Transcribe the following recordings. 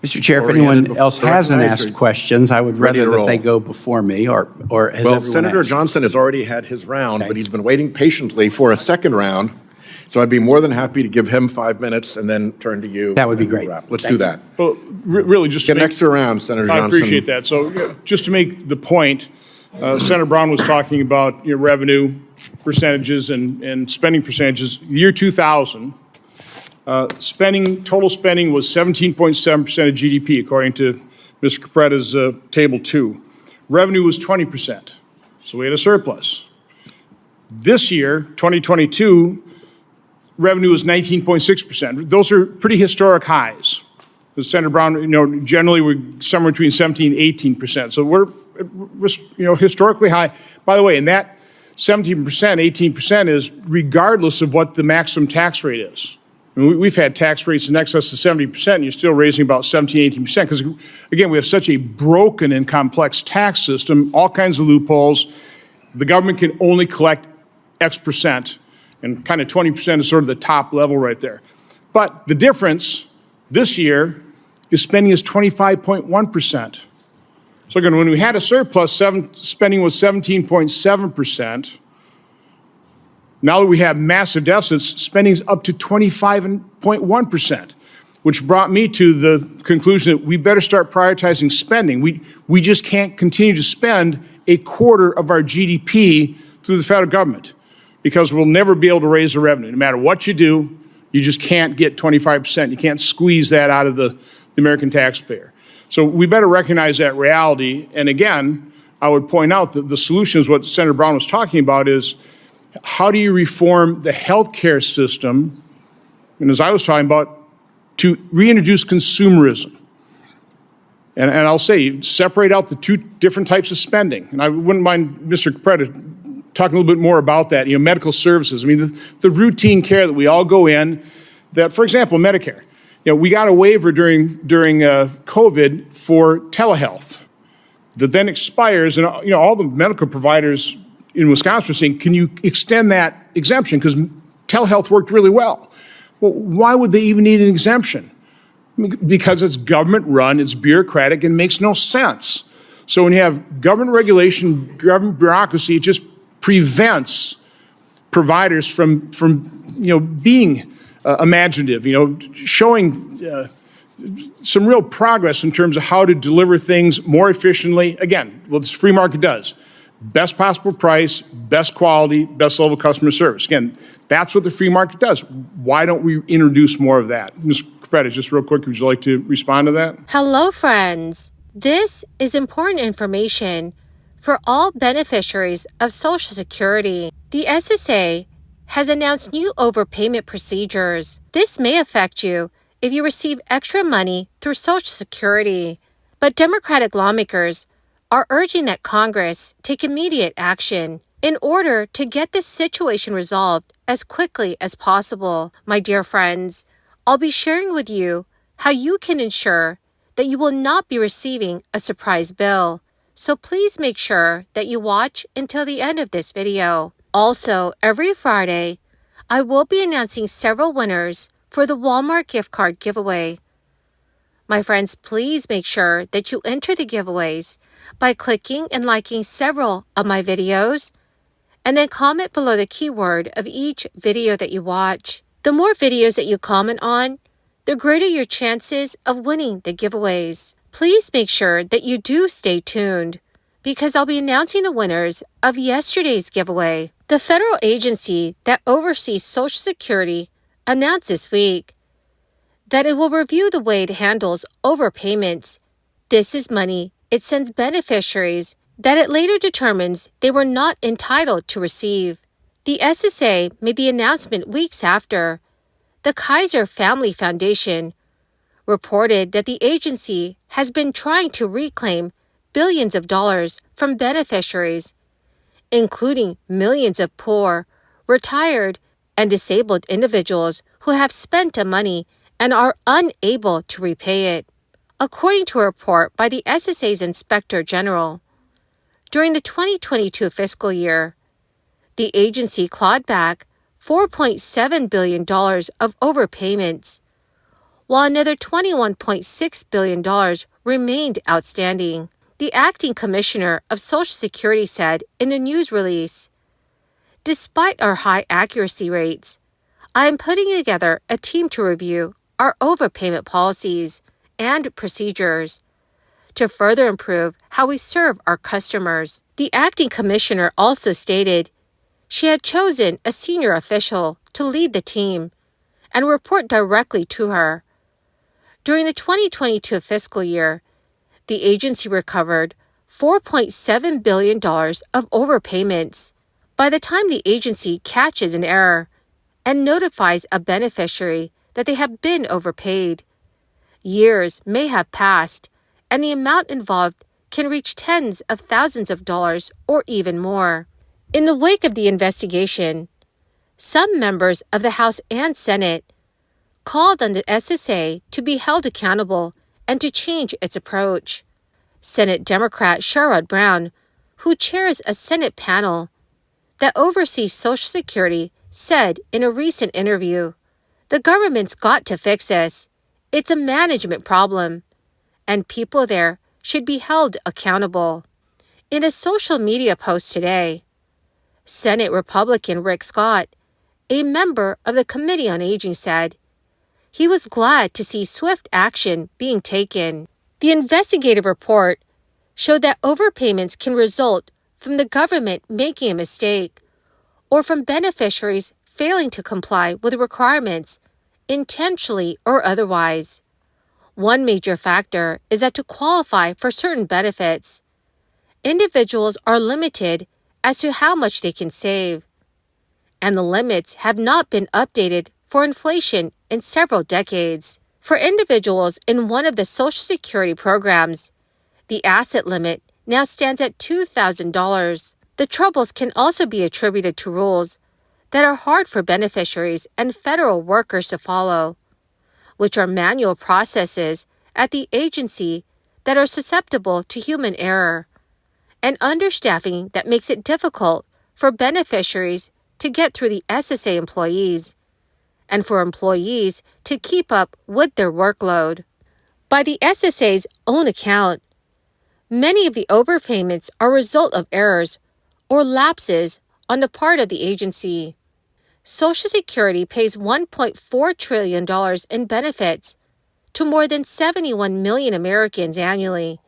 Mr. Chair, if Oriented anyone before else the hasn't recognized asked or questions, I would ready rather to that they roll? go before me, or has Well, everyone Senator asked? Johnson has already had his round, Okay. but he's been waiting patiently for a second round. So I'd be more than happy to give him 5 minutes and then turn to you. That would be and we'll great. wrap. Let's Thank do you. that. Well, really, just to Get an make, extra round, Senator I Johnson. appreciate that. So just to make the point, Senator Brown was talking about revenue percentages and spending percentages. Year 2000, total spending was 17.7% of GDP, according to Mr. Capretta's Table 2. Revenue was 20%, so we had a surplus. This year, 2022, revenue was 19.6%. Those are pretty historic highs. As Senator Brown, generally we're somewhere between 17 and 18%. So we're historically high. By the way, and that 17%, 18% is regardless of what the maximum tax rate is. I mean, we've had tax rates in excess of 70%, and you're still raising about 17, 18%, because, again, we have such a broken and complex tax system, all kinds of loopholes. The government can only collect X percent, and kind of 20% is sort of the top level right there. But the difference this year is spending is 25.1%. So again, when we had a surplus, spending was 17.7%. Now that we have massive deficits, spending is up to 25.1%, which brought me to the conclusion that we better start prioritizing spending. We just can't continue to spend a quarter of our GDP through the federal government, because we'll never be able to raise the revenue. No matter what you do, you just can't get 25%. You can't squeeze that out of the American taxpayer. So we better recognize that reality. And again, I would point out that the solution is what Senator Brown was talking about is, how do you reform the healthcare system, and as I was talking about, to reintroduce consumerism? And I'll say, separate out the two different types of spending. And I wouldn't mind Mr. Capretta talking a little bit more about that. Medical services. I mean, the routine care that we all go in, that, for example, Medicare. We got a waiver during COVID for telehealth that then expires, and all the medical providers in Wisconsin are saying, can you extend that exemption? Because telehealth worked really well. Well, why would they even need an exemption? Because it's government run, it's bureaucratic, and makes no sense. So when you have government regulation, government bureaucracy, it just prevents providers from being imaginative, showing some real progress in terms of how to deliver things more efficiently. Again, what this free market does. Best possible price, best quality, best level of customer service. Again, that's what the free market does. Why don't we introduce more of that? Ms. Capretta, just real quick, would you like to respond to that? Hello, friends. This is important information for all beneficiaries of Social Security. The SSA has announced new overpayment procedures. This may affect you if you receive extra money through Social Security, but Democratic lawmakers are urging that Congress take immediate action in order to get this situation resolved as quickly as possible. My dear friends, I'll be sharing with you how you can ensure that you will not be receiving a surprise bill. So please make sure that you watch until the end of this video. Also, every Friday, I will be announcing several winners for the Walmart gift card giveaway. My friends, please make sure that you enter the giveaways by clicking and liking several of my videos, and then comment below the keyword of each video that you watch. The more videos that you comment on, the greater your chances of winning the giveaways. Please make sure that you do stay tuned, because I'll be announcing the winners of yesterday's giveaway. The federal agency that oversees Social Security announced this week that it will review the way it handles overpayments. This is money it sends beneficiaries that it later determines they were not entitled to receive. The SSA made the announcement weeks after the Kaiser Family Foundation reported that the agency has been trying to reclaim billions of dollars from beneficiaries, including millions of poor, retired, and disabled individuals who have spent the money and are unable to repay it. According to a report by the SSA's Inspector General, during the 2022 fiscal year, the agency clawed back $4.7 billion of overpayments, while another $21.6 billion remained outstanding. The acting commissioner of Social Security said in the news release, "Despite our high accuracy rates, I am putting together a team to review our overpayment policies and procedures to further improve how we serve our customers." The acting commissioner also stated she had chosen a senior official to lead the team and report directly to her. During the 2022 fiscal year, the agency recovered $4.7 billion of overpayments. By the time the agency catches an error and notifies a beneficiary that they have been overpaid, years may have passed, and the amount involved can reach tens of thousands of dollars or even more. In the wake of the investigation, some members of the House and Senate called on the SSA to be held accountable and to change its approach. Senate Democrat Sherrod Brown, who chairs a Senate panel that oversees Social Security, said in a recent interview, "The government's got to fix this. It's a management problem, and people there should be held accountable." In a social media post today, Senate Republican Rick Scott, a member of the Committee on Aging, said he was glad to see swift action being taken. The investigative report showed that overpayments can result from the government making a mistake or from beneficiaries failing to comply with requirements, intentionally or otherwise. One major factor is that to qualify for certain benefits, individuals are limited as to how much they can save, and the limits have not been updated for inflation in several decades. For individuals in one of the Social Security programs, the asset limit now stands at $2,000. The troubles can also be attributed to rules that are hard for beneficiaries and federal workers to follow, which are manual processes at the agency that are susceptible to human error, and understaffing that makes it difficult for beneficiaries to get through the SSA employees, and for employees to keep up with their workload. By the SSA's own account, many of the overpayments are a result of errors or lapses on the part of the agency. Social Security pays $1.4 trillion in benefits to more than 71 million Americans annually,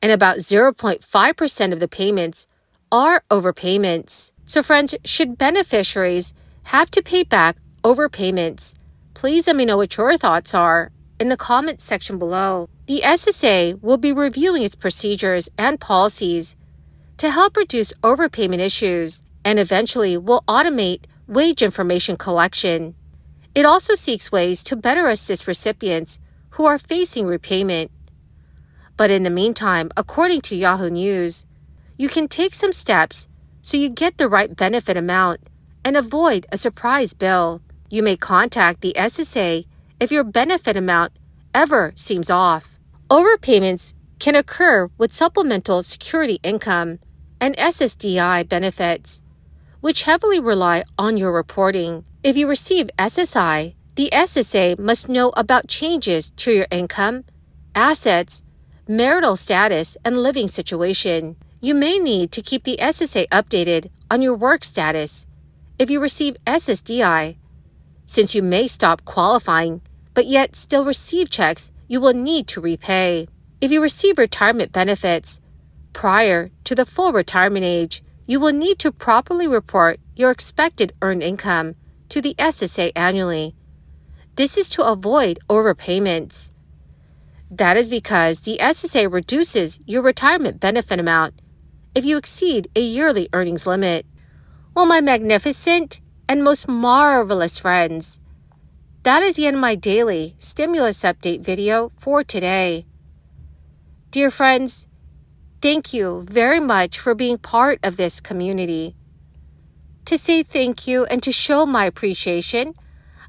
and about 0.5% of the payments are overpayments. So friends, should beneficiaries have to pay back overpayments? Please let me know what your thoughts are in the comments section below. The SSA will be reviewing its procedures and policies to help reduce overpayment issues and eventually will automate wage information collection. It also seeks ways to better assist recipients who are facing repayment. But in the meantime, according to Yahoo News, you can take some steps so you get the right benefit amount and avoid a surprise bill. You may contact the SSA if your benefit amount ever seems off. Overpayments can occur with supplemental security income and SSDI benefits, which heavily rely on your reporting. If you receive SSI, the SSA must know about changes to your income, assets, marital status, and living situation. You may need to keep the SSA updated on your work status if you receive SSDI, since you may stop qualifying but yet still receive checks you will need to repay. If you receive retirement benefits prior to the full retirement age, you will need to properly report your expected earned income to the SSA annually. This is to avoid overpayments. That is because the SSA reduces your retirement benefit amount if you exceed a yearly earnings limit. Well, my magnificent and most marvelous friends, that is the end of my daily stimulus update video for today. Dear friends, thank you very much for being part of this community. To say thank you and to show my appreciation,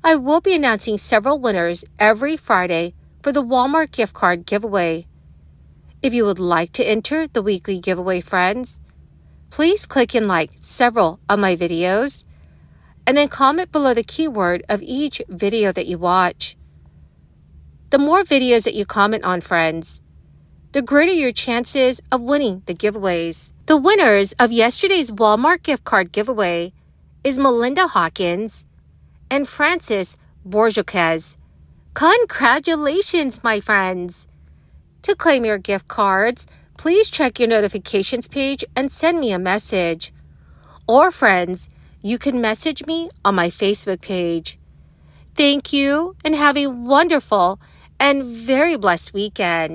I will be announcing several winners every Friday for the Walmart gift card giveaway. If you would like to enter the weekly giveaway, friends, please click and like several of my videos, and then comment below the keyword of each video that you watch. The more videos that you comment on, friends, the greater your chances of winning the giveaways. The winners of yesterday's Walmart gift card giveaway is Melinda Hawkins and Francis Borjoquez. Congratulations, my friends! To claim your gift cards, please check your notifications page and send me a message. Or, friends, you can message me on my Facebook page. Thank you and have a wonderful and very blessed weekend.